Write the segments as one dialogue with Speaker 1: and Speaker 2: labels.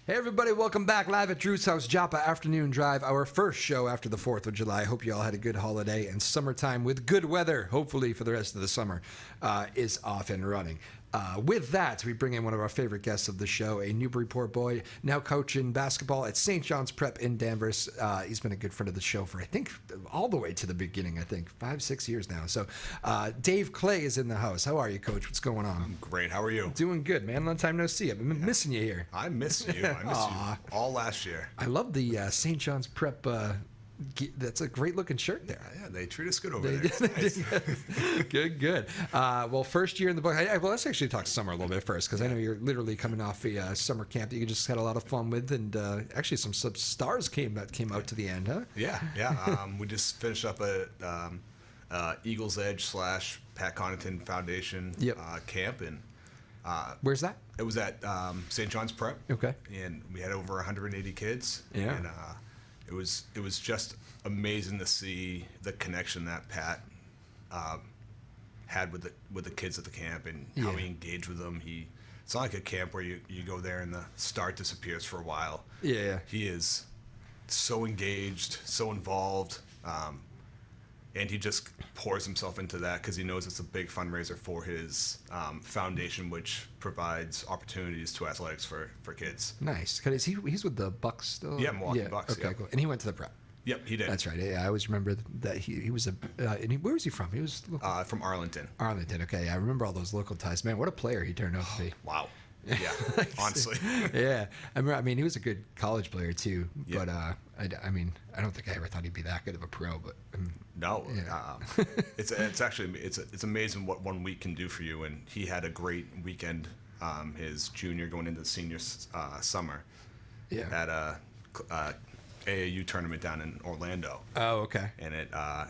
Speaker 1: Hey everybody, welcome back live at Drew's House, Joppa Afternoon Drive, our first show after the 4th of July. Hope you all had a good holiday and summertime with good weather, hopefully for the rest of the summer, is off and running. With that, we bring in one of our favorite guests of the show, a Newburyport boy, now coaching basketball at St. John's Prep in Danvers. He's been a good friend of the show for, I think, all the way to the beginning, 5-6 years now. So Dave Clay is in the house. How are you, Coach? What's going on?
Speaker 2: I'm great. How are you?
Speaker 1: Doing good, man. Long time no see. I've been missing you here.
Speaker 2: I miss you. I miss you all last year.
Speaker 1: I love the St. John's Prep. That's a great looking shirt there.
Speaker 2: Yeah, they treat us good over there. It's nice.
Speaker 1: Good. Well, first year in the book. Well, let's actually talk summer a little bit first, because I know you're literally coming off a summer camp that you just had a lot of fun with, and actually some stars came out to the end, huh?
Speaker 2: Yeah. We just finished up a Eagles Edge / Pat Connaughton Foundation camp, and
Speaker 1: where's that?
Speaker 2: It was at St. John's Prep.
Speaker 1: Okay.
Speaker 2: And we had over 180 kids.
Speaker 1: Yeah.
Speaker 2: And it was just amazing to see the connection that Pat had with the kids at the camp, and how he engaged with them. It's not like a camp where you go there and the star disappears for a while.
Speaker 1: Yeah.
Speaker 2: He is so engaged, so involved, and he just pours himself into that because he knows it's a big fundraiser for his foundation, which provides opportunities to athletics for kids.
Speaker 1: Nice. He's with the Bucks still?
Speaker 2: Yeah, Milwaukee Bucks.
Speaker 1: Okay, cool. And he went to the Prep.
Speaker 2: Yep, he did.
Speaker 1: That's right. Yeah, I always remember that he was where was he from? He was
Speaker 2: from Arlington.
Speaker 1: Arlington. Okay, I remember all those local ties. Man, what a player he turned out to be.
Speaker 2: Wow. Yeah, honestly.
Speaker 1: Yeah, I mean, he was a good college player too. But I don't think I ever thought he'd be that good of a pro. But
Speaker 2: no, it's actually amazing what 1 week can do for you. And he had a great weekend, his junior going into the senior summer.
Speaker 1: Yeah.
Speaker 2: At a AAU tournament down in Orlando.
Speaker 1: Oh, okay.
Speaker 2: And I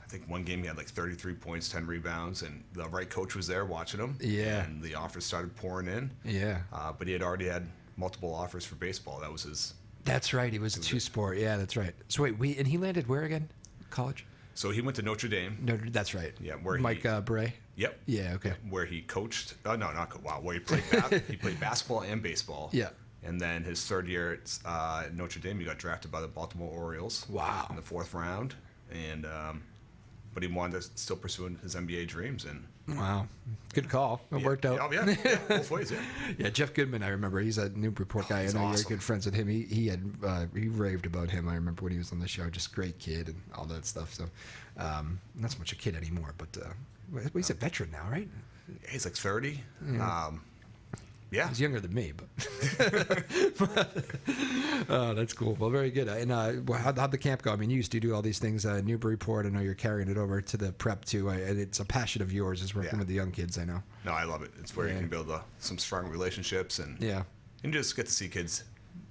Speaker 2: think one game he had like 33 points, 10 rebounds, and the right coach was there watching him.
Speaker 1: Yeah.
Speaker 2: And the offers started pouring in.
Speaker 1: Yeah.
Speaker 2: But he had already had multiple offers for baseball. That was his.
Speaker 1: That's right. He was a two-sport. Yeah, that's right. So wait, and he landed where again? College?
Speaker 2: So he went to Notre Dame.
Speaker 1: That's right.
Speaker 2: Yeah, where
Speaker 1: Mike Bray.
Speaker 2: Yep.
Speaker 1: Yeah. Okay.
Speaker 2: Where he coached. Oh no, not wow. Where he played he played basketball and baseball.
Speaker 1: Yeah.
Speaker 2: And then his third year at Notre Dame, he got drafted by the Baltimore Orioles.
Speaker 1: Wow.
Speaker 2: In the 4th round, and but he wanted to still pursue his NBA dreams. And
Speaker 1: wow, good call. It worked out.
Speaker 2: Oh yeah, both ways. Yeah.
Speaker 1: Yeah, Jeff Goodman. I remember he's a Newburyport guy. I know
Speaker 2: awesome.
Speaker 1: you're good friends with him. He raved about him. I remember when he was on the show. Just great kid and all that stuff. So, not so much a kid anymore, but he's a veteran now, right?
Speaker 2: He's like 30.
Speaker 1: Yeah.
Speaker 2: Yeah.
Speaker 1: He's younger than me, but oh, that's cool. Well, very good. And how'd the camp go? I mean, you used to do all these things Newburyport. I know you're carrying it over to the Prep too. And it's a passion of yours is working with the young kids. I know.
Speaker 2: No, I love it. It's where you can build some strong relationships and just get to see kids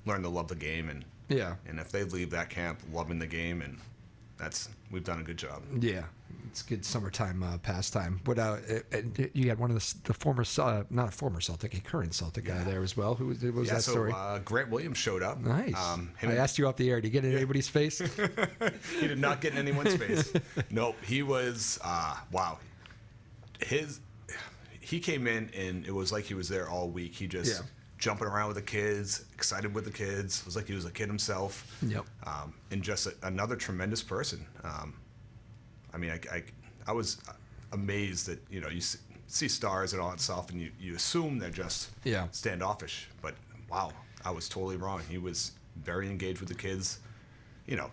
Speaker 2: learn to love the game, and if they leave that camp loving the game, and we've done a good job. Yeah.
Speaker 1: It's good summertime pastime. But you had one of the former, not a former Celtic, a current Celtic guy there as well. Who was that story?
Speaker 2: Grant Williams showed up.
Speaker 1: Nice. I asked you off the air. Did you get in anybody's face?
Speaker 2: He did not get in anyone's face. Nope. He was, wow. He came in, and it was like he was there all week. He just jumping around with the kids, excited with the kids. It was like he was a kid himself.
Speaker 1: Yep.
Speaker 2: And just another tremendous person. I mean, I was amazed that, you see stars and all that stuff, and you assume they're just standoffish. But, wow, I was totally wrong. He was very engaged with the kids,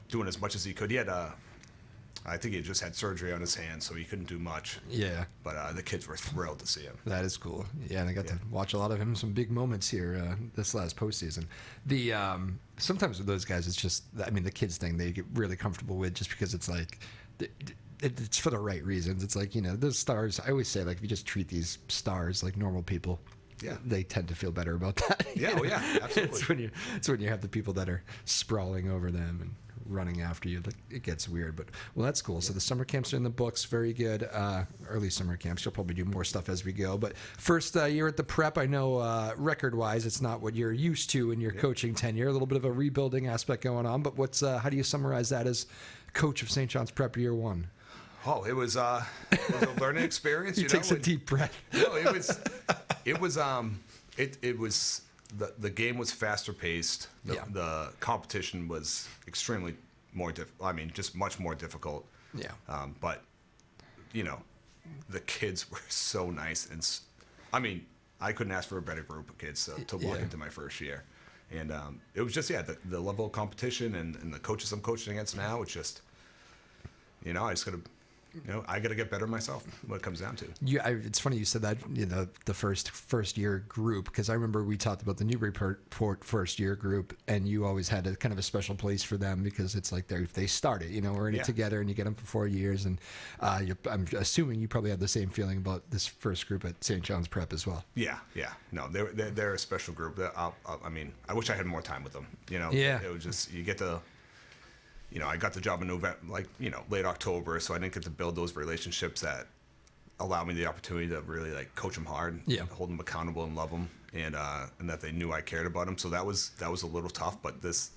Speaker 2: doing as much as he could. He had I think he just had surgery on his hand, so he couldn't do much. Yeah. But the kids were thrilled to see him.
Speaker 1: That is cool. Yeah, and I got to watch a lot of him, some big moments here this last postseason. Sometimes with those guys, it's just, I mean, the kids thing they get really comfortable with just because it's like, it's for the right reasons. It's like, those stars, I always say, like, if you just treat these stars like normal people, they tend to feel better about that.
Speaker 2: Yeah, oh yeah, absolutely.
Speaker 1: It's when you have the people that are sprawling over them and running after you. It gets weird, but that's cool. So the summer camps are in the books. Very good. Early summer camps. You'll probably do more stuff as we go. But first year at the Prep, I know record-wise, it's not what you're used to in your coaching tenure. A little bit of a rebuilding aspect going on. But how do you summarize that as coach of St. John's Prep year one?
Speaker 2: Oh, it was a learning experience.
Speaker 1: You takes a deep breath.
Speaker 2: No, it was the game was faster paced. The competition was extremely more just much more difficult.
Speaker 1: Yeah.
Speaker 2: But the kids were so nice, and I couldn't ask for a better group of kids to walk into my first year. And it was just the level of competition and the coaches I'm coaching against now. It's just I just gotta. I got to get better myself. What it comes down to.
Speaker 1: Yeah, it's funny you said that. The first year group, because I remember we talked about the Newburyport first year group, and you always had a kind of a special place for them because it's like they started. We're in it together, and you get them for 4 years. And I'm assuming you probably have the same feeling about this first group at St. John's Prep as well.
Speaker 2: Yeah. No, they're a special group. I wish I had more time with them. It was just you get to. I got the job in November, late October, so I didn't get to build those relationships that allow me the opportunity to really coach them hard, hold them accountable and love them, and that they knew I cared about them. So that was a little tough. But this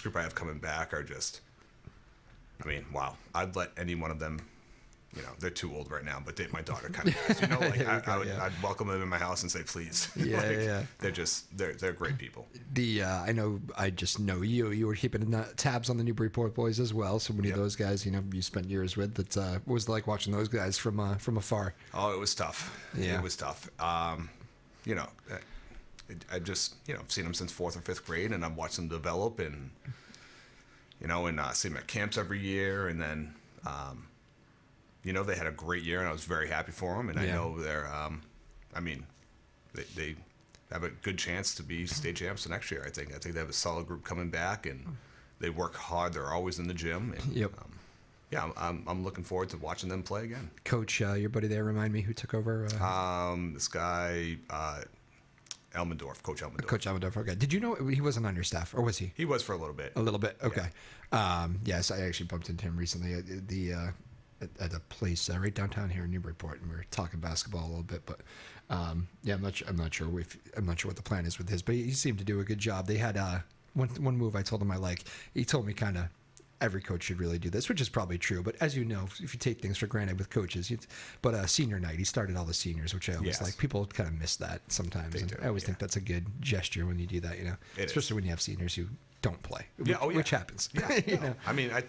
Speaker 2: group I have coming back are just, wow! I'd let any one of them. They're too old right now, but my daughter kind of is. I'd welcome them in my house and say, please. They're great people.
Speaker 1: I know. I just know you were keeping tabs on the Newburyport boys as well. So many of those guys, you spent years with. What was it like watching those guys from afar?
Speaker 2: Oh, it was tough.
Speaker 1: Yeah.
Speaker 2: It was tough. I just I've seen them since 4th or 5th grade, and I've watched them develop, and see them at camps every year, and then. They had a great year, and I was very happy for them. And I know they're, they have a good chance to be state champs next year. I think they have a solid group coming back, and they work hard. They're always in the gym. And, I'm looking forward to watching them play again.
Speaker 1: Coach, your buddy there, remind me who took over?
Speaker 2: This guy, Elmendorf, Coach Elmendorf.
Speaker 1: Coach Elmendorf. Okay. Did you know he wasn't on your staff, or was he?
Speaker 2: He was for a little bit.
Speaker 1: A little bit. Okay. Yes, I actually bumped into him recently at a place right downtown here in Newburyport, and we were talking basketball a little bit. But I'm not sure what the plan is with his, but he seemed to do a good job. They had one move I told him I like. He told me kind of every coach should really do this, which is probably true. But as you know, if you take things for granted with coaches, senior night, he started all the seniors, which I always like. People kind of miss that sometimes, and I always think that's a good gesture when you do that. Especially when you have seniors who don't play, which happens.
Speaker 2: Yeah,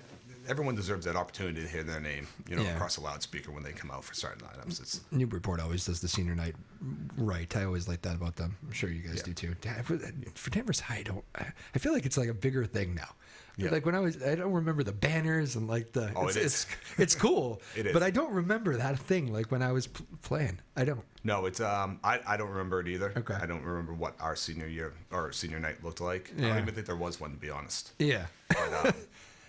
Speaker 2: everyone deserves that opportunity to hear their name, across a loudspeaker when they come out for starting lineups.
Speaker 1: Newburyport always does the senior night right. I always like that about them. I'm sure you guys do too. For Danvers High, I feel like it's like a bigger thing now. Yeah. Like when I don't remember the banners and it's cool.
Speaker 2: It is.
Speaker 1: But I don't remember that thing like when I was playing. I don't.
Speaker 2: No, it's I don't remember it either.
Speaker 1: Okay.
Speaker 2: I don't remember what our senior year or senior night looked like.
Speaker 1: Yeah.
Speaker 2: I don't even think there was one, to be honest.
Speaker 1: Yeah. But,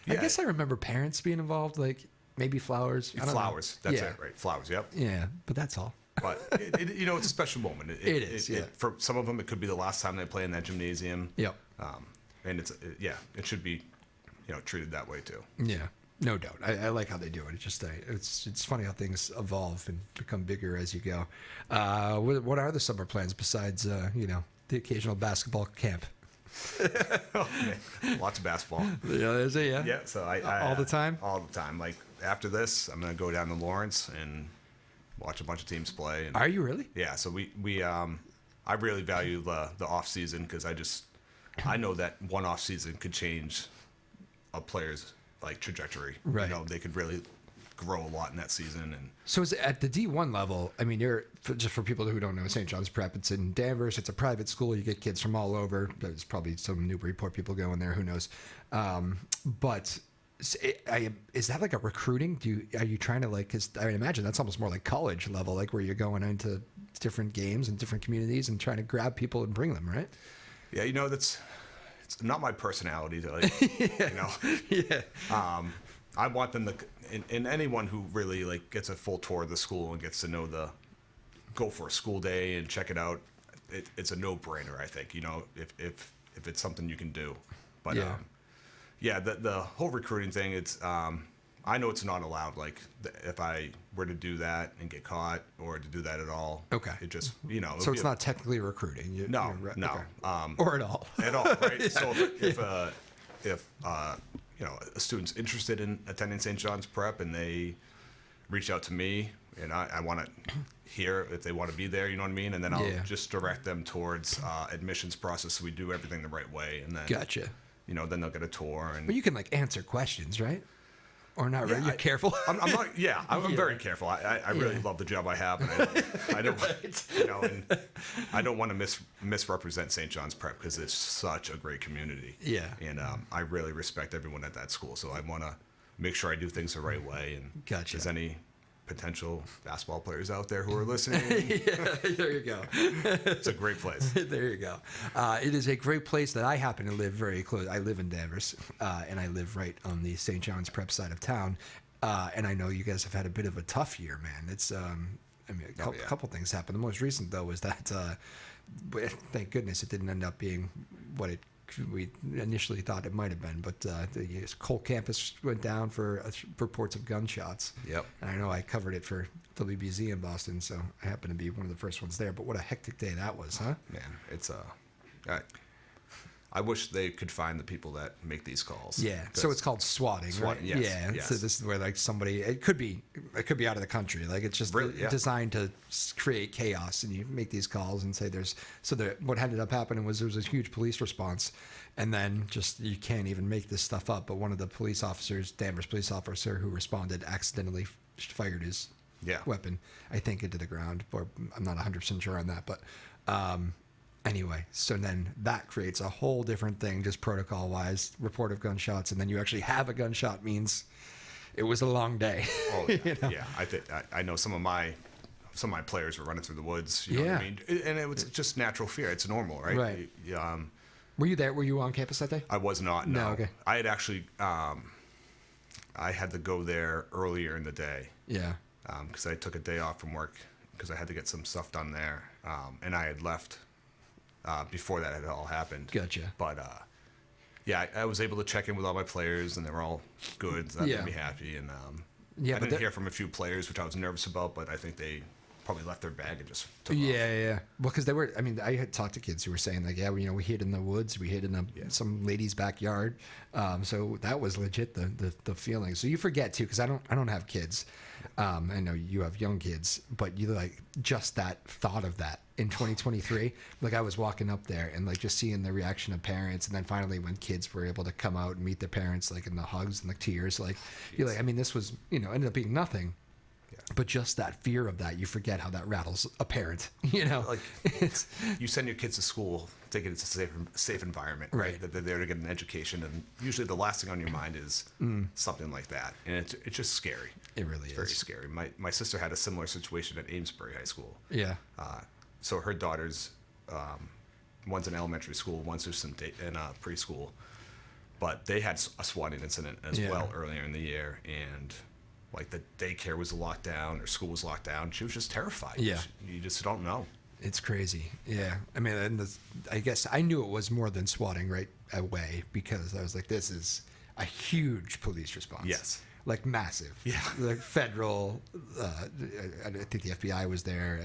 Speaker 1: I guess I remember parents being involved, like maybe flowers.
Speaker 2: Flowers. That's it, right? Flowers. Yep.
Speaker 1: Yeah, but that's all.
Speaker 2: But it's a special moment.
Speaker 1: It is.
Speaker 2: For some of them, it could be the last time they play in that gymnasium.
Speaker 1: Yep.
Speaker 2: And it should be, treated that way too.
Speaker 1: Yeah, no doubt. I like how they do it. It's just it's funny how things evolve and become bigger as you go. What are the summer plans besides the occasional basketball camp?
Speaker 2: Oh, man. Lots of basketball.
Speaker 1: Yeah, is it? Yeah.
Speaker 2: Yeah. So I
Speaker 1: all the time.
Speaker 2: All the time. Like after this, I'm gonna go down to Lawrence and watch a bunch of teams play. And,
Speaker 1: are you really?
Speaker 2: Yeah. So I really value the off season because I know that one off season could change a player's trajectory.
Speaker 1: Right.
Speaker 2: They could really grow a lot in that season. And
Speaker 1: so is it at the D1 level? I mean, just for people who don't know, St. John's Prep, it's in Danvers. It's a private school. You get kids from all over. There's probably some Newburyport people going there. Who knows? But is that like a recruiting? Are you trying to because I imagine that's almost more like college level, like where you're going into different games and different communities and trying to grab people and bring them, right?
Speaker 2: Yeah, it's not my personality to
Speaker 1: Yeah.
Speaker 2: I want them to, and anyone who really gets a full tour of the school and gets to go for a school day and check it out. It's a no-brainer, I think. If it's something you can do, but the whole recruiting thing. It's I know it's not allowed. If I were to do that and get caught, or to do that at all,
Speaker 1: okay,
Speaker 2: it just
Speaker 1: So it's not technically recruiting.
Speaker 2: No.
Speaker 1: Okay. Or at all.
Speaker 2: At all, right? So if a student's interested in attending St. John's Prep and they reach out to me and I want to hear if they want to be there, you know what I mean? And then I'll just direct them towards admissions process, so we do everything the right way. And then,
Speaker 1: gotcha.
Speaker 2: You know, then they'll get a tour. And
Speaker 1: but you can like answer questions, right? Or not really? You're careful?
Speaker 2: I'm not. Yeah, I'm very careful. I really love the job I have, and I don't, you know, and I don't want to misrepresent St. John's Prep because it's such a great community.
Speaker 1: Yeah.
Speaker 2: And I really respect everyone at that school, so I want to make sure I do things the right way. And
Speaker 1: gotcha.
Speaker 2: If there's any potential basketball players out there who are listening,
Speaker 1: there you go.
Speaker 2: It's a great place.
Speaker 1: There you go. It is a great place that I happen to live very close. I live in Danvers, and I live right on the St. John's Prep side of town. And I know you guys have had a bit of a tough year, man. It's, I mean, a couple things happened. The most recent, though, was that, thank goodness it didn't end up being what we initially thought it might have been, but the Cole campus went down for reports of gunshots.
Speaker 2: Yep.
Speaker 1: And I know I covered it for WBZ in Boston, so I happened to be one of the first ones there. But what a hectic day that was, huh?
Speaker 2: Man, it's I wish they could find the people that make these calls.
Speaker 1: Yeah. So it's called swatting, right?
Speaker 2: Yes,
Speaker 1: yeah.
Speaker 2: yes.
Speaker 1: So this is where like somebody, it could be out of the country. Like it's just
Speaker 2: really,
Speaker 1: designed to create chaos, and you make these calls and say what ended up happening was there was a huge police response, and then just you can't even make this stuff up. But one of the police officers, Danvers police officer who responded, accidentally fired his weapon, I think, into the ground. Or I'm not 100% sure on that, but. Anyway, so then that creates a whole different thing, just protocol-wise, report of gunshots, and then you actually have a gunshot means it was a long day.
Speaker 2: Oh, yeah.
Speaker 1: You know?
Speaker 2: Yeah. I know some of my players were running through the woods. You know what I mean? And it was just natural fear. It's normal, right?
Speaker 1: Right. Were you there? Were you on campus that day?
Speaker 2: I was not. No.
Speaker 1: Okay.
Speaker 2: I had actually. I had to go there earlier in the day.
Speaker 1: Yeah.
Speaker 2: Because I took a day off from work because I had to get some stuff done there, and I had left. Before that had all happened.
Speaker 1: Gotcha.
Speaker 2: But, I was able to check in with all my players, and they were all good, so that made me happy. And I didn't hear from a few players, which I was nervous about, but I think they probably left their bag and just took off.
Speaker 1: Yeah. Well, because they were, I mean, I had talked to kids who were saying, like, we hid in the woods, we hid in some lady's backyard. So that was legit, the feeling. So you forget, too, because I don't have kids. I know you have young kids, but you like just that thought of that in 2023. Like I was walking up there and like just seeing the reaction of parents, and then finally when kids were able to come out and meet their parents, like in the hugs and the tears, like you're like, I mean, this was ended up being nothing. Yeah. But just that fear of that, you forget how that rattles a parent. Like
Speaker 2: you send your kids to school thinking it's a safe environment, right? That they're there to get an education, and usually the last thing on your mind is something like that, and it's just scary.
Speaker 1: It really is
Speaker 2: very scary. My sister had a similar situation at Amesbury High School.
Speaker 1: Yeah.
Speaker 2: So her daughters, one's in elementary school, one's just in preschool, but they had a swatting incident as well earlier in the year, and like the daycare was locked down or school was locked down. She was just terrified.
Speaker 1: Yeah.
Speaker 2: You just don't know.
Speaker 1: It's crazy. Yeah. I mean, and I guess I knew it was more than swatting right away because I was like, this is a huge police response.
Speaker 2: Yes.
Speaker 1: Like massive.
Speaker 2: Yeah.
Speaker 1: Like federal, I think the FBI was there,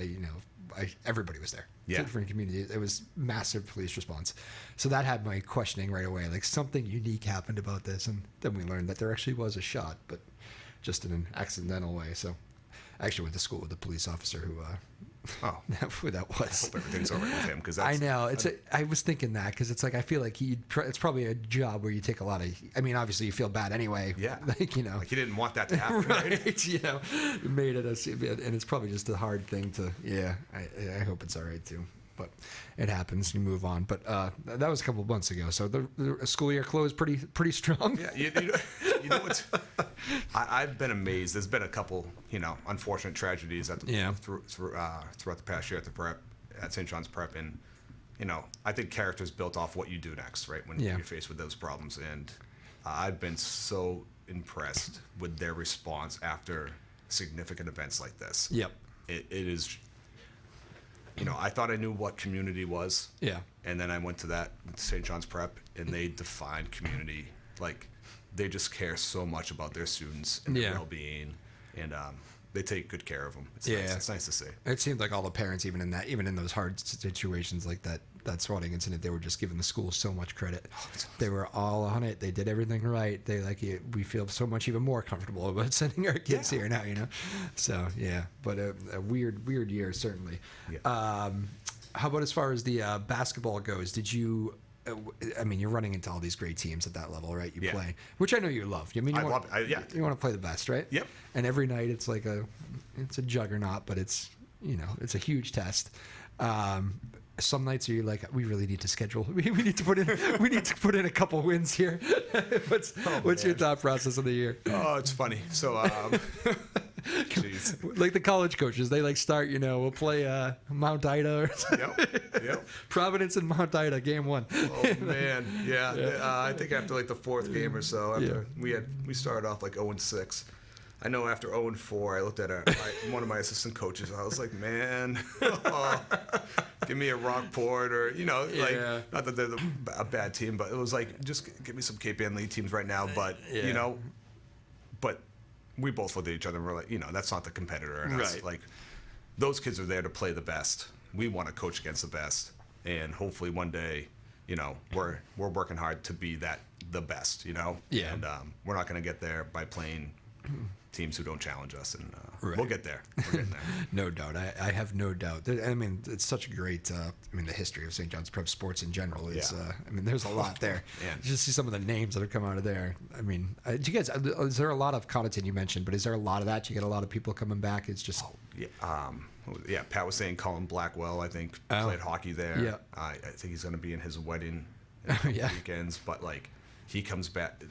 Speaker 1: everybody was there.
Speaker 2: Yeah.
Speaker 1: Different communities. It was massive police response. So that had my questioning right away. Like something unique happened about this. And then we learned that there actually was a shot, but just in an accidental way. So I actually went to school with a police officer who who that was.
Speaker 2: I hope everything's all right with him because
Speaker 1: I know I was thinking that because it's like I feel like it's probably a job where you take a lot of. I mean, obviously you feel bad anyway.
Speaker 2: Yeah,
Speaker 1: like
Speaker 2: like he didn't want that to happen,
Speaker 1: right? It made it and it's probably just a hard thing to. Yeah, I hope it's all right too. But it happens. You move on. But that was a couple of months ago. So the school year closed pretty strong.
Speaker 2: Yeah, you know what's. I've been amazed. There's been a couple, unfortunate tragedies throughout the past year at St. John's Prep, and I think character's built off what you do next, right? When you're faced with those problems, and I've been so impressed with their response after significant events like this.
Speaker 1: Yep.
Speaker 2: It is. I thought I knew what community was.
Speaker 1: Yeah.
Speaker 2: And then I went to that St. John's Prep, and they defined community. Like, they just care so much about their students and their well-being. And they take good care of them. It's nice. It's nice to see.
Speaker 1: It seemed like all the parents, even in those hard situations like that swatting incident, they were just giving the school so much credit. They were all on it. They did everything right. They we feel so much even more comfortable about sending our kids here now, So but a weird year certainly. Yeah. How about as far as the basketball goes? Did you? You're running into all these great teams at that level, right? You play, which I know you love. You
Speaker 2: love it.
Speaker 1: You want to play the best, right?
Speaker 2: Yep.
Speaker 1: And every night it's like it's a juggernaut, but it's it's a huge test. Some nights are you like, we really need to schedule. We need to put in a couple wins here. What's your thought process of the year?
Speaker 2: Oh, it's funny. So,
Speaker 1: like the college coaches, they start. We'll play Mount Ida or
Speaker 2: Yep.
Speaker 1: Providence and Mount Ida, game 1.
Speaker 2: Oh man, yeah. I think after like the 4th game or so, we started off like 0-6. I know after 0-4, I looked at one of my assistant coaches. I was like, man, give me a Rockport or, not that they're a bad team, but it was like, just give me some Cape Ann League teams right now. But, but we both looked at each other and we're like, that's not the competitor in us. Like, those kids are there to play the best. We want to coach against the best. And hopefully one day, we're working hard to be the best,
Speaker 1: Yeah.
Speaker 2: And we're not going to get there by playing teams who don't challenge us, and we'll get there. We're getting there.
Speaker 1: No doubt. I have no doubt. It's such a great. The history of St. John's Prep sports in general is. There's a lot there. Just see some of the names that have come out of there. Do you guys? Is there a lot of Connaughton you mentioned? But is there a lot of that? You get a lot of people coming back. It's just.
Speaker 2: Pat was saying Colin Blackwell, I think, played hockey there.
Speaker 1: Yeah.
Speaker 2: I think he's going to be in his wedding in a couple weekends. But he comes back,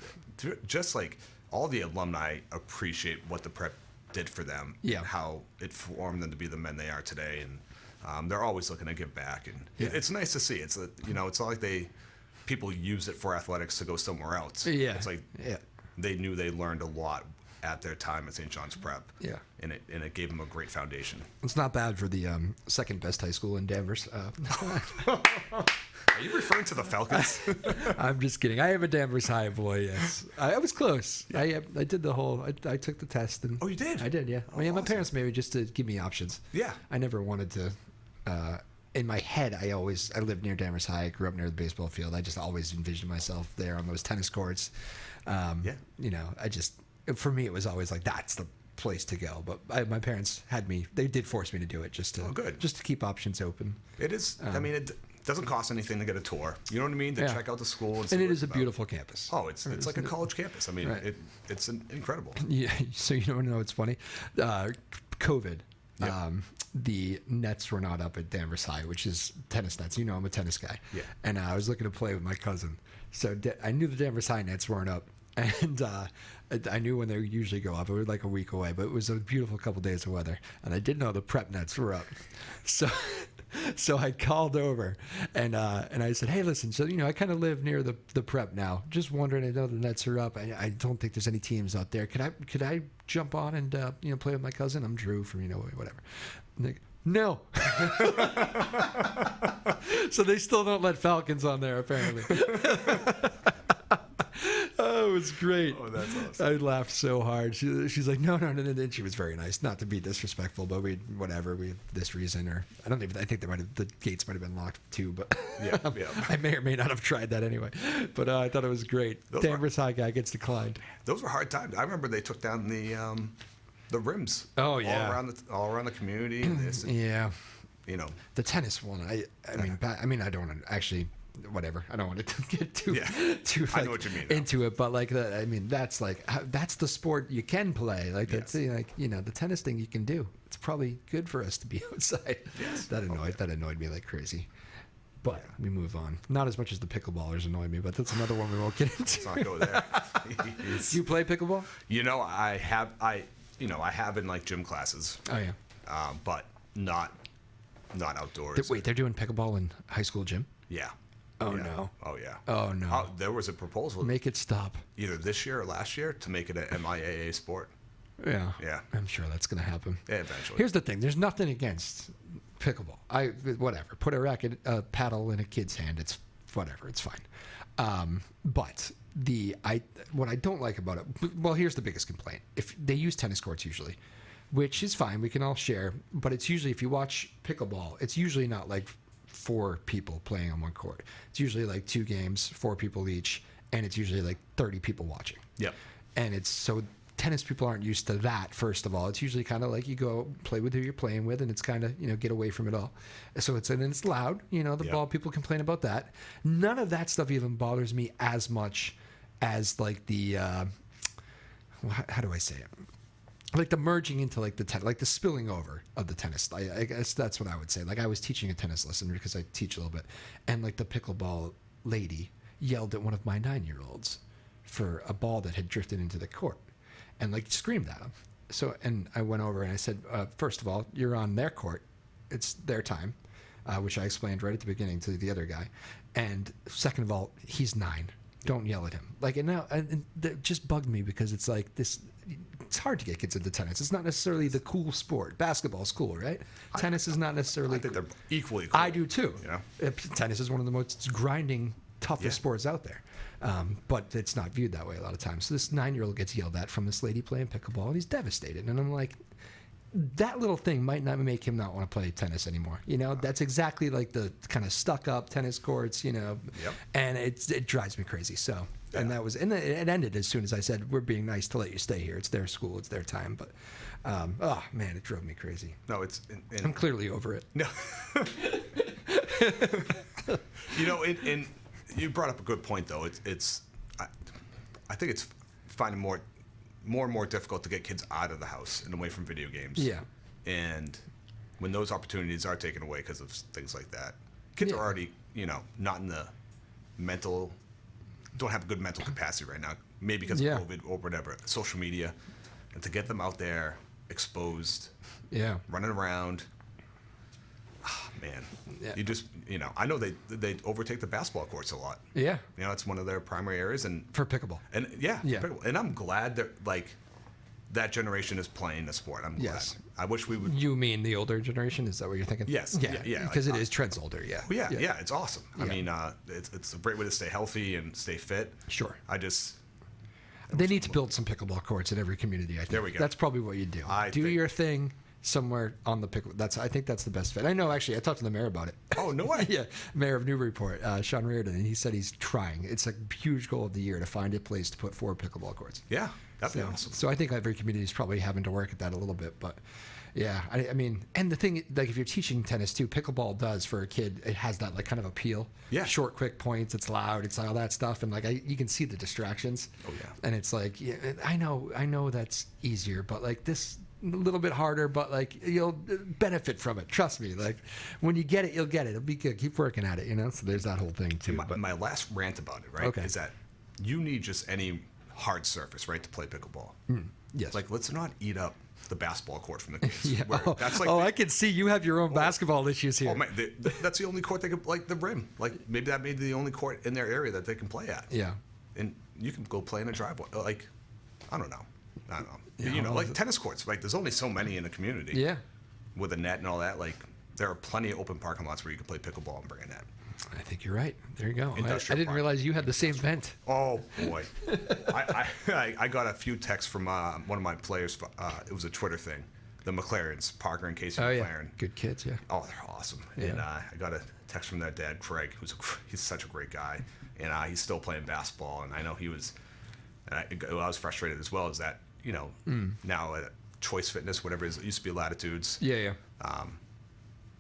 Speaker 2: just all the alumni appreciate what the prep did for them, and how it formed them to be the men they are today, and they're always looking to give back, and it's nice to see. It's it's not like people use it for athletics to go somewhere else. It's like they knew they learned a lot at their time at St. John's Prep. Yeah, and it gave them a great foundation.
Speaker 1: It's not bad for the second best high school in Danvers.
Speaker 2: Are you referring to the Falcons?
Speaker 1: I'm just kidding. I am a Danvers High boy, yes. I was close. Yeah. I did the whole, I took the test. And
Speaker 2: oh, you did?
Speaker 1: I did, yeah.
Speaker 2: Oh,
Speaker 1: my
Speaker 2: awesome.
Speaker 1: parents made me just to give me options.
Speaker 2: Yeah.
Speaker 1: I never wanted to, in my head, I lived near Danvers High. I grew up near the baseball field. I just always envisioned myself there on those tennis courts. For me, it was always like, that's the place to go. But my parents they did force me to do it just to keep options open.
Speaker 2: It is, it doesn't cost anything to get a tour. You know what I mean? To check out the school. And
Speaker 1: it is a beautiful campus.
Speaker 2: Oh, it's like a college campus. It's incredible.
Speaker 1: Yeah. So you don't know what's funny? COVID. Yep. The nets were not up at Danvers High, which is tennis nets. I'm a tennis guy. Yeah. And I was looking to play with my cousin. So I knew the Danvers High nets weren't up. And I knew when they usually go up. It was like a week away, but it was a beautiful couple days of weather. And I didn't know the prep nets were up. So I called over and I said, hey, listen, so, I kind of live near the prep now. Just wondering, I know the nets are up. I don't think there's any teams out there. Could I jump on and, play with my cousin? I'm Drew from, whatever. And they, no. So they still don't let Falcons on there, apparently. Oh, it was great.
Speaker 2: Oh, that's awesome.
Speaker 1: I laughed so hard. She's like, no. And she was very nice. Not to be disrespectful, but we had this reason, or I think the gates might have been locked too, but I may or may not have tried that anyway. But I thought it was great. Danvers High guy gets declined.
Speaker 2: Those were hard times. I remember they took down the rims.
Speaker 1: Oh, yeah.
Speaker 2: All around the community.
Speaker 1: Yeah. The tennis one. I don't want to actually. Whatever. I don't want to get too
Speaker 2: I know what you mean
Speaker 1: into it, but that's the sport you can play. That's the tennis thing you can do. It's probably good for us to be outside.
Speaker 2: Yes.
Speaker 1: That annoyed me like crazy. But we move on. Not as much as the pickleballers annoy me, but that's another one we won't get into.
Speaker 2: Let's not go there.
Speaker 1: Do you play pickleball?
Speaker 2: I have in gym classes.
Speaker 1: Oh yeah.
Speaker 2: But not outdoors.
Speaker 1: Wait, they're doing pickleball in high school gym?
Speaker 2: Yeah.
Speaker 1: Oh, yeah. No.
Speaker 2: Oh, yeah.
Speaker 1: Oh, no.
Speaker 2: There was a proposal.
Speaker 1: Make it stop.
Speaker 2: Either this year or last year to make it an MIAA sport.
Speaker 1: Yeah.
Speaker 2: Yeah.
Speaker 1: I'm sure that's going to happen.
Speaker 2: Yeah, eventually.
Speaker 1: Here's the thing. There's nothing against pickleball. Whatever. Put a paddle in a kid's hand. It's whatever. It's fine. But what I don't like about it, well, here's the biggest complaint. If they use tennis courts usually, which is fine. We can all share, but it's usually, if you watch pickleball, it's usually not like 4 people playing on one court. It's usually like 2 games, 4 people each, and it's usually like 30 people watching.
Speaker 2: Yep.
Speaker 1: And it's so tennis people aren't used to that. First of all, it's usually kind of like you go play with who you're playing with, and it's kind of, get away from it all. So it's loud. The ball, people complain about that. None of that stuff even bothers me as much as like the how do I say it? Like the merging into like like the spilling over of the tennis. I guess that's what I would say. Like I was teaching a tennis lesson because I teach a little bit, and like the pickleball lady yelled at one of my 9-year-olds for a ball that had drifted into the court, and like screamed at him. So, and I went over and I said, first of all, you're on their court. It's their time, which I explained right at the beginning to the other guy. And second of all, he's 9. Don't yell at him. Like, and now, and that just bugged me because it's like this, it's hard to get kids into tennis. It's not necessarily the cool sport. Basketball's cool, right? Tennis is not necessarily.
Speaker 2: I think they're equally cool.
Speaker 1: I do too. Tennis is one of the most grinding, toughest sports out there. But it's not viewed that way a lot of times. So this 9-year-old gets yelled at from this lady playing pickleball, and he's devastated. And I'm like, that little thing might not make him not want to play tennis anymore. That's exactly like the kind of stuck up tennis courts,
Speaker 2: Yep.
Speaker 1: and it drives me crazy. So, and it ended as soon as I said, we're being nice to let you stay here. It's their school. It's their time. But, oh man, it drove me crazy.
Speaker 2: No,
Speaker 1: I'm clearly over it.
Speaker 2: No. And you brought up a good point though. I think it's finding more and more difficult to get kids out of the house and away from video games.
Speaker 1: Yeah.
Speaker 2: And when those opportunities are taken away because of things like that, kids are already, not in the don't have a good mental capacity right now, maybe because of COVID or whatever, social media, and to get them out there exposed, running around. Man, you just, I know they overtake the basketball courts a lot.
Speaker 1: Yeah.
Speaker 2: It's one of their primary areas. And
Speaker 1: for pickleball.
Speaker 2: And pickleball. And I'm glad that, like, that generation is playing the sport. I'm glad. I wish we would.
Speaker 1: You mean the older generation? Is that what you're thinking?
Speaker 2: Yes. Yeah.
Speaker 1: Because it is Trent's older, yeah.
Speaker 2: Well, yeah, it's awesome. Yeah. I mean, it's a great way to stay healthy and stay fit.
Speaker 1: Sure.
Speaker 2: They
Speaker 1: need to build some pickleball courts in every community, I think.
Speaker 2: There we go.
Speaker 1: That's probably what you do. Do your thing somewhere on the pickle. I think that's the best fit. I know, actually, I talked to the mayor about it.
Speaker 2: Oh, no way.
Speaker 1: Yeah, mayor of Newburyport, Sean Reardon, and he said he's trying. It's a huge goal of the year to find a place to put 4 pickleball courts.
Speaker 2: Yeah, that'd be awesome.
Speaker 1: So I think every community is probably having to work at that a little bit, but yeah, I mean, and the thing, like if you're teaching tennis too, pickleball does for a kid, it has that like kind of appeal. Yeah. Short, quick points, it's loud, it's all that stuff, and like you can see the distractions. Oh yeah. And it's like, I know that's easier, but like this, a little bit harder, but like you'll benefit from it. Trust me. Like when you get it, you'll get it. It'll be good. Keep working at it. So there's that whole thing too.
Speaker 2: My last rant about it, right, is that you need just any hard surface, right, to play pickleball.
Speaker 1: Yes.
Speaker 2: Like let's not eat up the basketball court from the kids.
Speaker 1: Yeah. That's like I can see you have your own basketball issues here.
Speaker 2: Oh man, that's the only court they could, like the rim. Like maybe that may be the only court in their area that they can play at.
Speaker 1: Yeah.
Speaker 2: And you can go play in a driveway. Like I don't know. Yeah, like tennis courts, like there's only so many in the community.
Speaker 1: Yeah.
Speaker 2: With a net and all that, like there are plenty of open parking lots where you can play pickleball and bring a net.
Speaker 1: I think you're right. There you go. I didn't realize you had the same vent.
Speaker 2: Oh boy, I got a few texts from one of my players. It was a Twitter thing. The McLarens, Parker and Casey McLaren.
Speaker 1: Yeah. Good kids, yeah.
Speaker 2: Oh, they're awesome. Yeah. And I got a text from their dad, Craig, he's such a great guy, and he's still playing basketball. And I know he was. And I was frustrated as well. Is that now Choice Fitness, whatever it is, it used to be Latitudes.
Speaker 1: Yeah.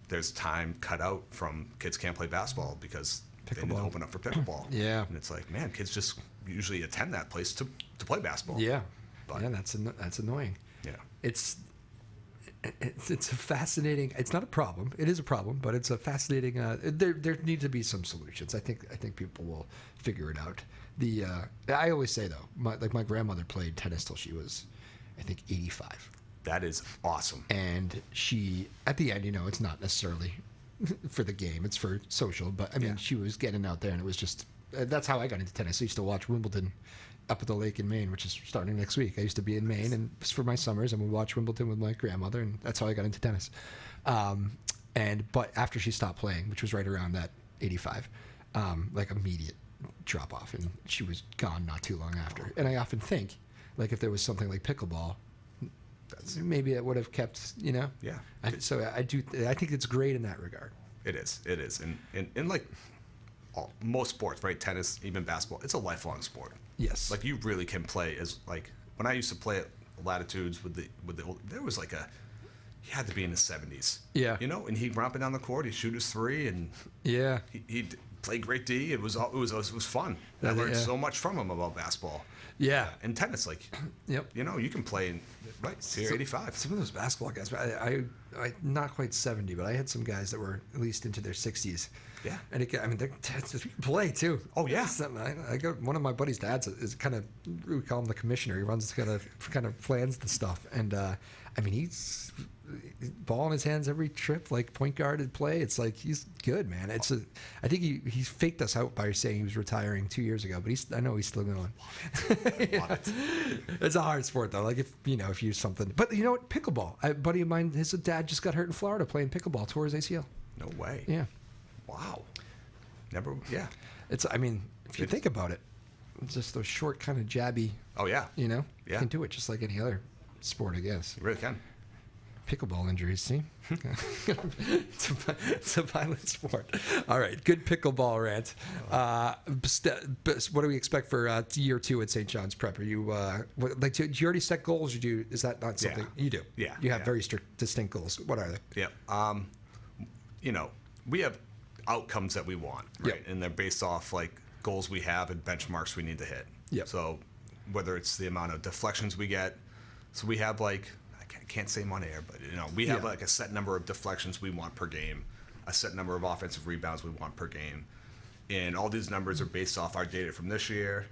Speaker 2: There's time cut out from kids can't play basketball because they didn't open up for pickleball.
Speaker 1: Yeah.
Speaker 2: And it's like, man, kids just usually attend that place to play basketball.
Speaker 1: Yeah. But, yeah, that's annoying. Yeah. It's a fascinating. It's not a problem. It is a problem, but it's a fascinating. There need to be some solutions. I think people will figure it out. I always say though, my grandmother played tennis till she was, I think, 85.
Speaker 2: That is awesome.
Speaker 1: And she, at the end, it's not necessarily for the game; it's for social. But I mean, she was getting out there, and it was just. That's how I got into tennis. I used to watch Wimbledon up at the lake in Maine, which is starting next week. I used to be in Maine, and just for my summers, and we'd watch Wimbledon with my grandmother, and that's how I got into tennis. But after she stopped playing, which was right around that 85, like immediate drop off, and she was gone not too long after. And I often think, like, if there was something like pickleball, maybe it would have kept,
Speaker 2: Yeah.
Speaker 1: I think it's great in that regard.
Speaker 2: It is. And like most sports, right? Tennis, even basketball, it's a lifelong sport.
Speaker 1: Yes.
Speaker 2: Like you really can play as like when I used to play at Latitudes with the there was like he had to be in his 70s.
Speaker 1: Yeah.
Speaker 2: And he'd run up and down the court, he'd shoot his three, and he'd play great D. It was fun. I learned so much from him about basketball.
Speaker 1: Yeah.
Speaker 2: And tennis, like, you can play in, you're 85.
Speaker 1: Some of those basketball guys, I not quite 70, but I had some guys that were at least into their 60s.
Speaker 2: Yeah.
Speaker 1: And they can play too.
Speaker 2: Oh, yeah.
Speaker 1: I got one of my buddy's dads is kind of, we call him the commissioner. He runs kind of plans the stuff. And, he's ball in his hands every trip, like point guarded play. It's like he's good, man. I think he faked us out by saying he was retiring 2 years ago, but I know he's still going. It's a hard sport though. Like if you something, but you know what? Pickleball. A buddy of mine, his dad just got hurt in Florida playing pickleball, tore his ACL.
Speaker 2: No way.
Speaker 1: Yeah.
Speaker 2: Wow. Never. Yeah.
Speaker 1: If you think about it, it's just those short kind of jabby.
Speaker 2: Oh yeah.
Speaker 1: You
Speaker 2: Yeah.
Speaker 1: can do it just like any other sport, I guess.
Speaker 2: You really can.
Speaker 1: Pickleball injuries, see? It's a violent sport. All right, good pickleball rant. What do we expect for year 2 at St. John's Prep? Are you do you already set goals? Is that not something you do?
Speaker 2: Yeah.
Speaker 1: You have very strict, distinct goals. What are they?
Speaker 2: Yeah. We have outcomes that we want, right?
Speaker 1: Yep.
Speaker 2: And they're based off like goals we have and benchmarks we need to hit.
Speaker 1: Yep.
Speaker 2: So whether it's the amount of deflections we get, so we have like, I can't say them on air, but we have like a set number of deflections we want per game, a set number of offensive rebounds we want per game, and all these numbers are based off our data from this year,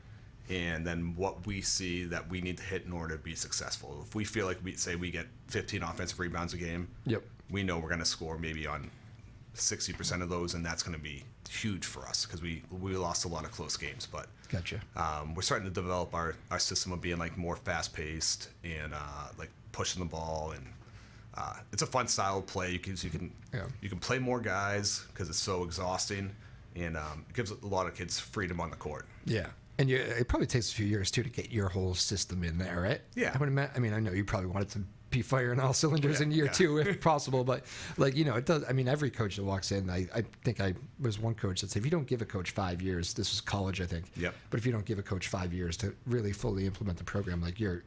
Speaker 2: and then what we see that we need to hit in order to be successful. If we feel like we get 15 offensive rebounds a game, we know we're going to score maybe on 60% of those, and that's going to be huge for us because we lost a lot of close games. But
Speaker 1: gotcha.
Speaker 2: We're starting to develop our system of being like more fast-paced and like pushing the ball, and it's a fun style of play. You can play more guys because it's so exhausting, and it gives a lot of kids freedom on the court.
Speaker 1: Yeah. And it probably takes a few years too to get your whole system in there, right?
Speaker 2: Yeah.
Speaker 1: I would imagine. I know you probably wanted to be firing all cylinders in year 2 if possible, but it does. Every coach that walks in, I think I was one coach that said, if you don't give a coach 5 years, this was college, I think.
Speaker 2: Yep.
Speaker 1: But if you don't give a coach 5 years to really fully implement the program, like you're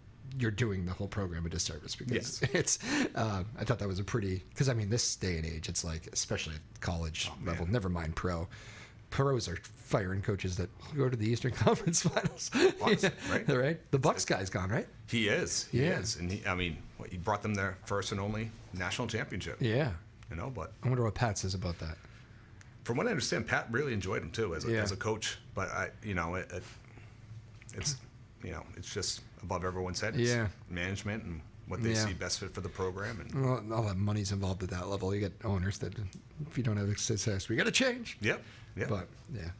Speaker 1: doing the whole program a disservice because it's. I thought that was because this day and age, it's like, especially at college level, never mind pro. Pros are firing coaches that go to the Eastern Conference Finals.
Speaker 2: Honestly,
Speaker 1: right? The Bucks guy's gone, right?
Speaker 2: He is. He is. And he brought them their first and only national championship.
Speaker 1: Yeah.
Speaker 2: But
Speaker 1: I wonder what Pat says about that.
Speaker 2: From what I understand, Pat really enjoyed him too as a coach. But it's just above everyone's head. It's management and what they see best fit for the program. And
Speaker 1: all that money's involved at that level. You get owners that, if you don't have success, we got to change.
Speaker 2: Yep. Yeah.
Speaker 1: But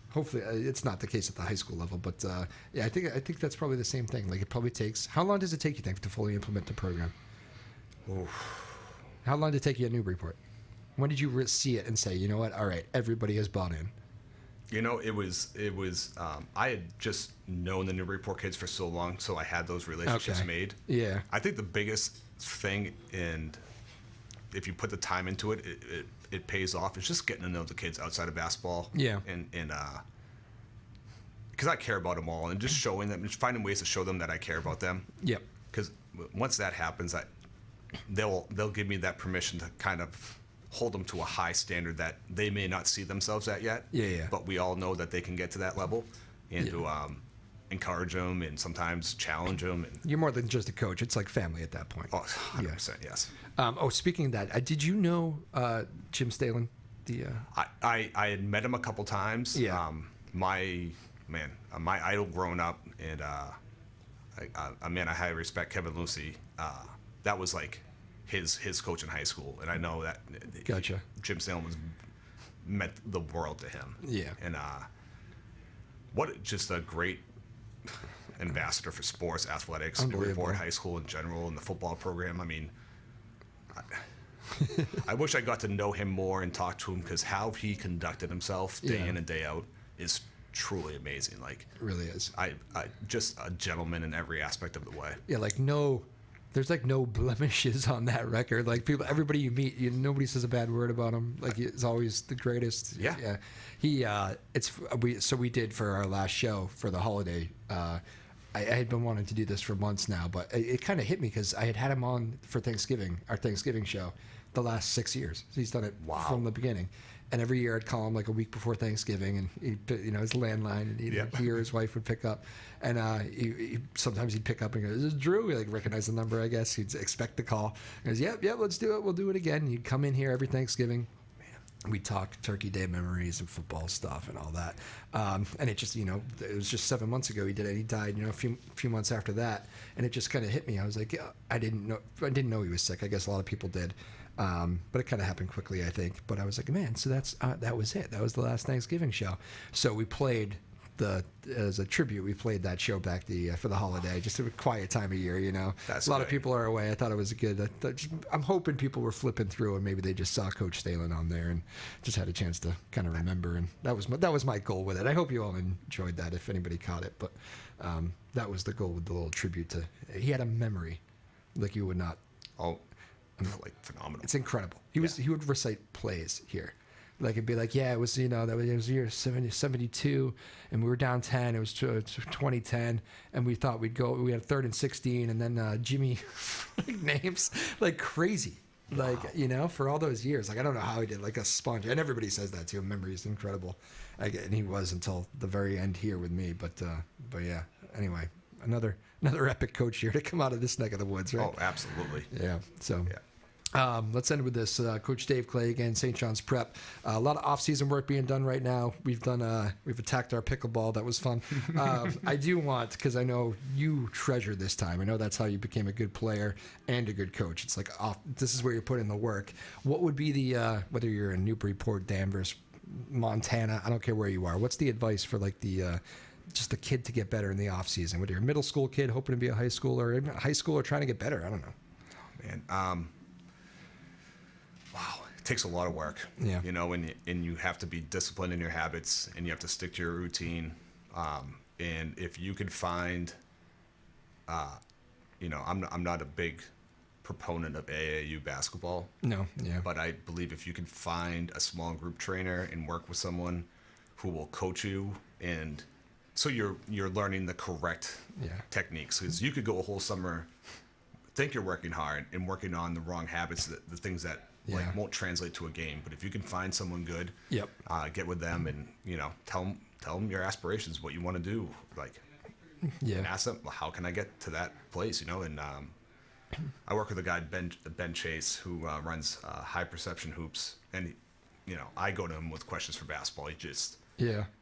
Speaker 1: hopefully it's not the case at the high school level. But I think that's probably the same thing. Like it probably takes. How long does it take, you think, to fully implement the program? How long did it take you at Newburyport? When did you see it and say, you know what? All right, everybody has bought in.
Speaker 2: It was. I had just known the Newburyport kids for so long, so I had those relationships made.
Speaker 1: Yeah.
Speaker 2: I think the biggest thing, and if you put the time into it, it pays off. It's just getting to know the kids outside of basketball. Yeah. And because I care about them all, and just showing them, just finding ways to show them that I care about them. Yep. Because once that happens, they'll give me that permission to kind of hold them to a high standard that they may not see themselves at yet. Yeah. But we all know that they can get to that level, and to encourage them and sometimes challenge them. And
Speaker 1: you're more than just a coach. It's like family at that point.
Speaker 2: Oh, 100%, yes.
Speaker 1: Speaking of that, did you know Jim Stalin?
Speaker 2: I had met him a couple times. Yeah. My idol growing up, and a man I highly respect, Kevin Lucy. That was like his coach in high school, and I know that.
Speaker 1: Gotcha.
Speaker 2: Jim Stalin meant the world to him. Yeah. And just a great ambassador for sports, athletics, Newburyport High School in general, and the football program. I wish I got to know him more and talk to him, because how he conducted himself day in and day out is truly amazing. Like,
Speaker 1: it really is.
Speaker 2: I just a gentleman in every aspect of the way.
Speaker 1: Yeah, like no There's like no blemishes on that record. Like everybody you meet, nobody says a bad word about him. Like it's always the greatest.
Speaker 2: Yeah.
Speaker 1: We did for our last show for the holiday. I had been wanting to do this for months now, but it kind of hit me because I had him on for Thanksgiving, our Thanksgiving show, the last 6 years. So he's done it from the beginning. And every year I'd call him like a week before Thanksgiving, and his landline, and he or his wife would pick up, and sometimes he'd pick up and go, "This is Drew." He like recognize the number, I guess. He'd expect the call. He goes, "Yep, let's do it. We'll do it again." And he'd come in here every Thanksgiving. We'd talk Turkey Day memories and football stuff and all that. And it just, it was just 7 months ago he did it. He died, a few months after that, and it just kind of hit me. I was like, I didn't know he was sick. I guess a lot of people did. But it kind of happened quickly, I think. But I was like, man, so that was it. That was the last Thanksgiving show. So we played as a tribute. We played that show back for the holiday, just a quiet time of year.
Speaker 2: That's
Speaker 1: a lot of people are away. I thought it was a good. I'm hoping people were flipping through and maybe they just saw Coach Stalin on there and just had a chance to kind of remember. And that was my goal with it. I hope you all enjoyed that. If anybody caught it, but that was the goal with the little tribute to. He had a memory like you would not.
Speaker 2: Oh. Like phenomenal.
Speaker 1: It's incredible. He would recite plays here. Like it'd be like, it was it was year 72 and we were down 10. It was 2010 and we thought we had 3rd and 16 and then Jimmy names like crazy. Like, for all those years. Like I don't know how he did, like a sponge. And everybody says that too. Memory is incredible. And he was until the very end here with me. But yeah. Anyway, another epic coach here to come out of this neck of the woods, right?
Speaker 2: Oh, absolutely.
Speaker 1: Yeah. So
Speaker 2: yeah.
Speaker 1: Let's end with this. Coach Dave Clay again, St. John's Prep. A lot of off-season work being done right now. We've attacked our pickleball. That was fun. I do want, because I know you treasure this time. I know that's how you became a good player and a good coach. It's like this is where you put in the work. What would be the whether you're in Newburyport, Danvers, Montana, I don't care where you are. What's the advice for like just the kid to get better in the off season? Whether you're a middle school kid hoping to be a high schooler, or even a high schooler trying to get better, I don't know.
Speaker 2: Oh, man, wow, it takes a lot of work.
Speaker 1: Yeah.
Speaker 2: And you have to be disciplined in your habits, and you have to stick to your routine. And if you could find, I'm not a big proponent of AAU basketball.
Speaker 1: No, yeah.
Speaker 2: But I believe if you can find a small group trainer and work with someone who will coach you, and so you're learning the correct techniques, because you could go a whole summer think you're working hard and working on the wrong habits, the things that won't translate to a game. But if you can find someone good, get with them and tell them your aspirations, what you want to do, and ask them, well, how can I get to that place, and I work with a guy, Ben Chase, who runs High Perception Hoops, and I go to him with questions for basketball.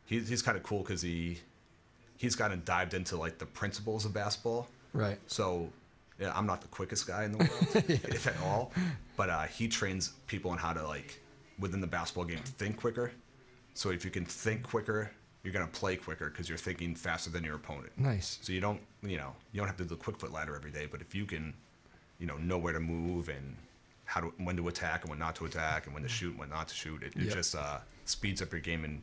Speaker 2: He's kind of cool because he's kind of dived into like the principles of basketball.
Speaker 1: Right.
Speaker 2: So I'm not the quickest guy in the world, if at all, but he trains people on how to, like, within the basketball game, think quicker. So if you can think quicker, you're going to play quicker because you're thinking faster than your opponent.
Speaker 1: Nice.
Speaker 2: So you don't have to do the quick foot ladder every day, but if you can, know where to move and when to attack and when not to attack and when to shoot and when not to shoot, it just speeds up your game. And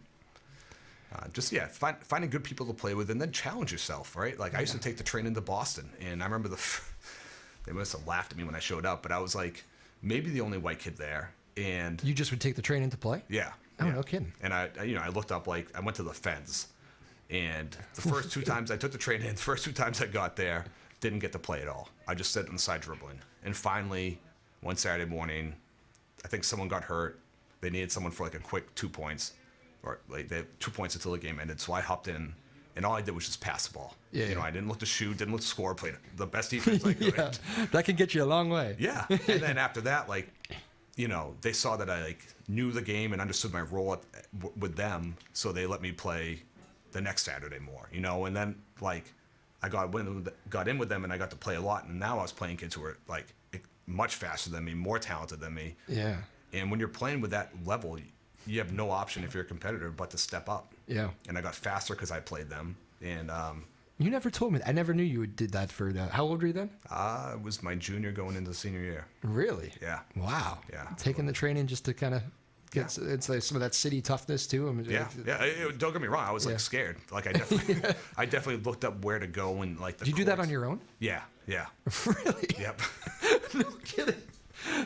Speaker 2: finding good people to play with, and then challenge yourself, right? Like I used to take the train into Boston, and I remember they must have laughed at me when I showed up, but I was like maybe the only white kid there. And
Speaker 1: you just would take the train into play?
Speaker 2: Yeah.
Speaker 1: Oh, no kidding.
Speaker 2: And I looked up, like, I went to the Fens, and the first 2 times I took the train in, the first 2 times I got there, didn't get to play at all. I just sat on the side dribbling. And finally, one Saturday morning, I think someone got hurt. They needed someone for like a quick 2 points, or like they had 2 points until the game ended. So I hopped in, and all I did was just pass the ball. I didn't look to shoot, didn't look to score, played the best defense I could.
Speaker 1: That can get you a long way.
Speaker 2: Yeah. And then after that, like, they saw that I like knew the game and understood my role with them, so they let me play the next Saturday more. And then like I got in with them, and I got to play a lot, and now I was playing kids who were like much faster than me, more talented than me.
Speaker 1: Yeah.
Speaker 2: And when you're playing with that level, you have no option if you're a competitor but to step up.
Speaker 1: Yeah.
Speaker 2: And I got faster because I played them. And
Speaker 1: you never told me. I never knew you did that for that. How old were you then?
Speaker 2: It was my junior going into the senior year.
Speaker 1: Really?
Speaker 2: Yeah.
Speaker 1: Wow.
Speaker 2: Yeah.
Speaker 1: Taking the training just to kind of It's like some of that city toughness too. I mean,
Speaker 2: Don't get me wrong. I was like scared. Like I definitely looked up where to go and like.
Speaker 1: Did you do that on your own?
Speaker 2: Yeah.
Speaker 1: Really?
Speaker 2: Yep.
Speaker 1: No kidding.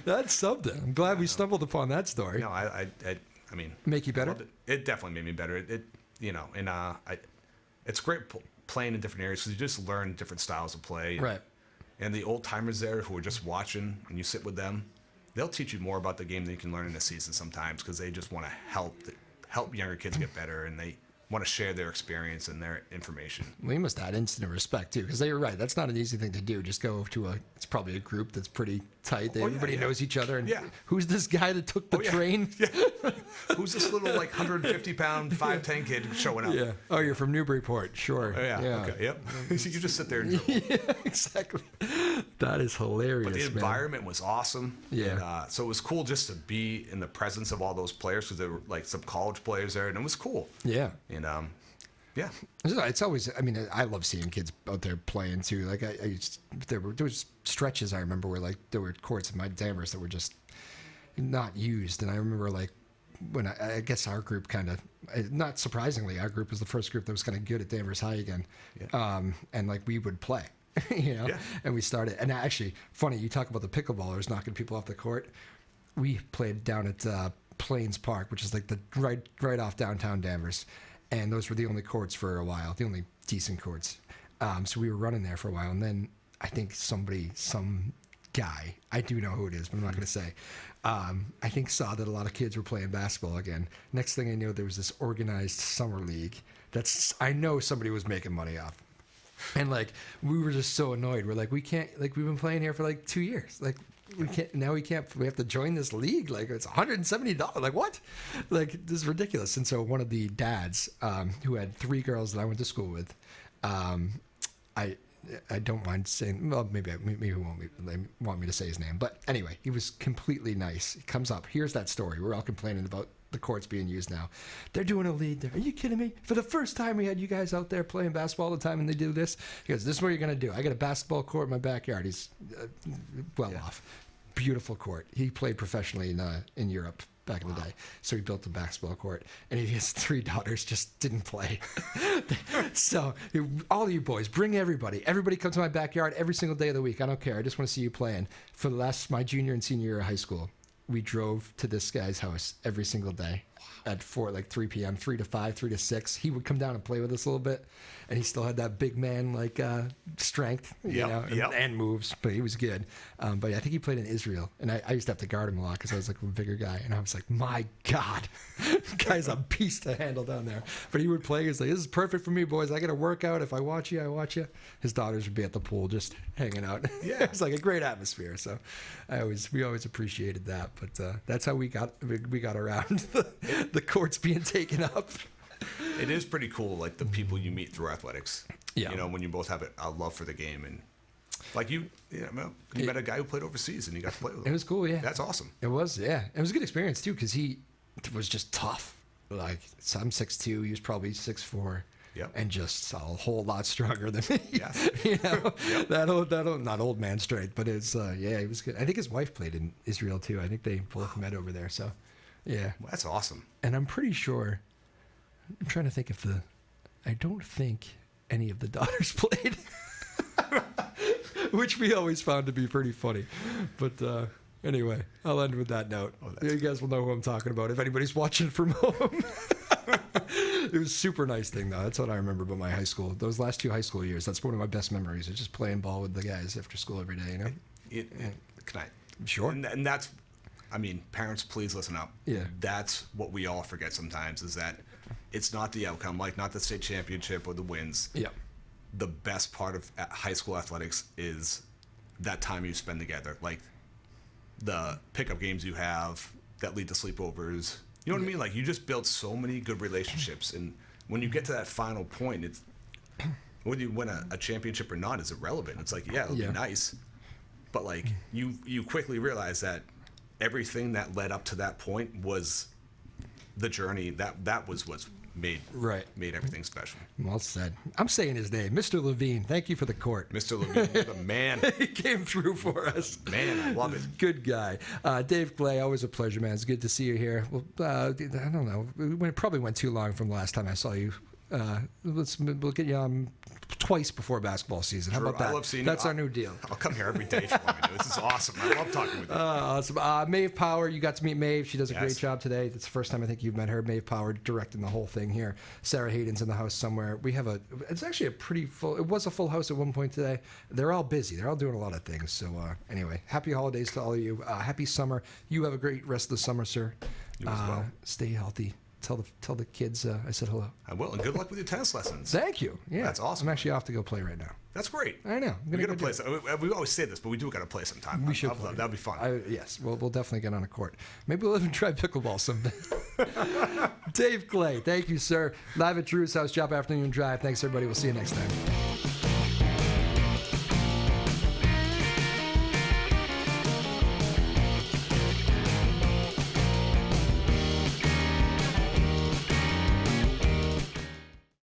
Speaker 1: That's something. I'm glad we stumbled upon that story.
Speaker 2: No, I mean.
Speaker 1: Make you better?
Speaker 2: It definitely made me better. It's great playing in different areas because you just learn different styles of play.
Speaker 1: Right.
Speaker 2: And the old timers there who are just watching and you sit with them, they'll teach you more about the game than you can learn in a season sometimes because they just want to help younger kids get better and they want to share their experience and their information.
Speaker 1: Well, you must add instant respect too, because they were right. That's not an easy thing to do. Just go to it's probably a group that's pretty tight. Everybody knows each other. And who's this guy that took the train?
Speaker 2: Yeah. Who's this little 150-pound 5'10" kid showing up?
Speaker 1: Yeah. Oh, you're from Newburyport. Sure.
Speaker 2: Oh, yeah. Okay. Yep. You just sit there and dribble.
Speaker 1: Yeah, exactly. That is hilarious.
Speaker 2: But the environment was awesome.
Speaker 1: Yeah.
Speaker 2: And, so it was cool just to be in the presence of all those players because there were like some college players there, and it was cool.
Speaker 1: Yeah.
Speaker 2: And yeah.
Speaker 1: It's always. I mean, I love seeing kids out there playing too. Like there was stretches I remember where like there were courts in my Danvers that were just not used, and I remember like when I guess our group kind of, not surprisingly, our group was the first group that was kind of good at Danvers High again, and like we would play. And we started. And actually, funny you talk about the pickleballers knocking people off the court. We played down at Plains Park, which is like the right off downtown Danvers. And those were the only courts for a while, the only decent courts. So we were running there for a while. And then I think some guy, I do know who it is, but I'm not going to say, I think saw that a lot of kids were playing basketball again. Next thing I knew, there was this organized summer league I know somebody was making money off. And like, we were just so annoyed. We're like, we can't, like, we've been playing here for like 2 years. Like, we have to join this league. Like, it's $170. Like, what? Like, this is ridiculous. And so one of the dads, who had 3 girls that I went to school with, I don't mind saying, well, maybe he won't want me to say his name. But anyway, he was completely nice. He comes up, here's that story. We're all complaining about the courts being used now. They're doing a league there. Are you kidding me? For the first time, we had you guys out there playing basketball all the time, and they do this. He goes, this is what you're going to do. I got a basketball court in my backyard. He's off. Beautiful court. He played professionally in Europe back in the day. So he built a basketball court, and his 3 daughters just didn't play. So all of you boys, bring everybody. Everybody come to my backyard every single day of the week. I don't care. I just want to see you playing. For my junior and senior year of high school, we drove to this guy's house every single day at 3 p.m., 3 to 5, 3 to 6. He would come down and play with us a little bit, and he still had that big man strength, and moves, but he was good. But I think he played in Israel, and I used to have to guard him a lot because I was like a bigger guy, and I was like, my God, guy's a beast to handle down there. But he would play. He was like, this is perfect for me, boys. I get a workout. If I watch you, I watch you. His daughters would be at the pool just hanging out. Yeah, it was like a great atmosphere. So we always appreciated that. But that's how we got around the courts being taken up.
Speaker 2: It is pretty cool, like the people you meet through athletics.
Speaker 1: Yeah.
Speaker 2: You know, when you both have a love for the game, and like you met a guy who played overseas, and you got to play with him.
Speaker 1: It was cool, yeah.
Speaker 2: That's awesome.
Speaker 1: It was, yeah. It was a good experience too, because he was just tough. Like, so I'm 6'2", he was probably 6'4".
Speaker 2: Yep.
Speaker 1: And just a whole lot stronger than me.
Speaker 2: Yes.
Speaker 1: That old, not old man strength, but it's he was good. I think his wife played in Israel too. I think they both met over there. So, yeah.
Speaker 2: Well, that's awesome.
Speaker 1: And I'm pretty sure. I'm trying to think I don't think any of the daughters played, which we always found to be pretty funny. But anyway, I'll end with that note. You guys will know who I'm talking about if anybody's watching from home. It was a super nice thing, though. That's what I remember about my high school. Those last 2 high school years, that's one of my best memories. Is just playing ball with the guys after school every day, you know?
Speaker 2: Can I?
Speaker 1: Sure.
Speaker 2: And that's, I mean, parents, please listen up.
Speaker 1: Yeah.
Speaker 2: That's what we all forget sometimes, is that it's not the outcome, like not the state championship or the wins.
Speaker 1: Yeah.
Speaker 2: The best part of high school athletics is that time you spend together. Like the pickup games you have that lead to sleepovers. You know what I mean? Like, you just build so many good relationships, and when you get to that final point, it's whether you win a championship or not is irrelevant. It's like, it'll be nice, but like you quickly realize that everything that led up to that point was the journey. That was made everything special.
Speaker 1: Well said. I'm saying his name, Mr. Levine. Thank you for the court.
Speaker 2: Mr. Levine, you're the man.
Speaker 1: He came through for us.
Speaker 2: Man, I love it.
Speaker 1: Good guy. Dave Clay, always a pleasure, man. It's good to see you here. Well, I don't know. We probably went too long from the last time I saw you. We'll get you on twice before basketball season. How about that?
Speaker 2: I love seeing
Speaker 1: That's
Speaker 2: you.
Speaker 1: our new deal.
Speaker 2: I'll come here every day if you want me to. This is awesome. I love talking with you.
Speaker 1: Awesome. Maeve Power, you got to meet Maeve. She does a great job today. It's the first time I think you've met her. Maeve Power directing the whole thing here. Sarah Hayden's in the house somewhere. It's actually a pretty full, it was a full house at one point today. They're all busy. They're all doing a lot of things. So anyway, happy holidays to all of you. Happy summer. You have a great rest of the summer, sir.
Speaker 2: You as well.
Speaker 1: Stay healthy. Tell the kids I said hello.
Speaker 2: I will, and good luck with your tennis lessons.
Speaker 1: Thank you. Yeah,
Speaker 2: that's awesome.
Speaker 1: I'm actually off to go play right now.
Speaker 2: That's great.
Speaker 1: I know.
Speaker 2: We got to play. We always say this, but we do got to play sometime.
Speaker 1: We should play.
Speaker 2: That'd be fun.
Speaker 1: Yes, we'll definitely get on a court. Maybe we'll even try pickleball someday. Dave Clay, thank you, sir. Live at Drew's house, Joppa Afternoon Drive. Thanks, everybody. We'll see you next time.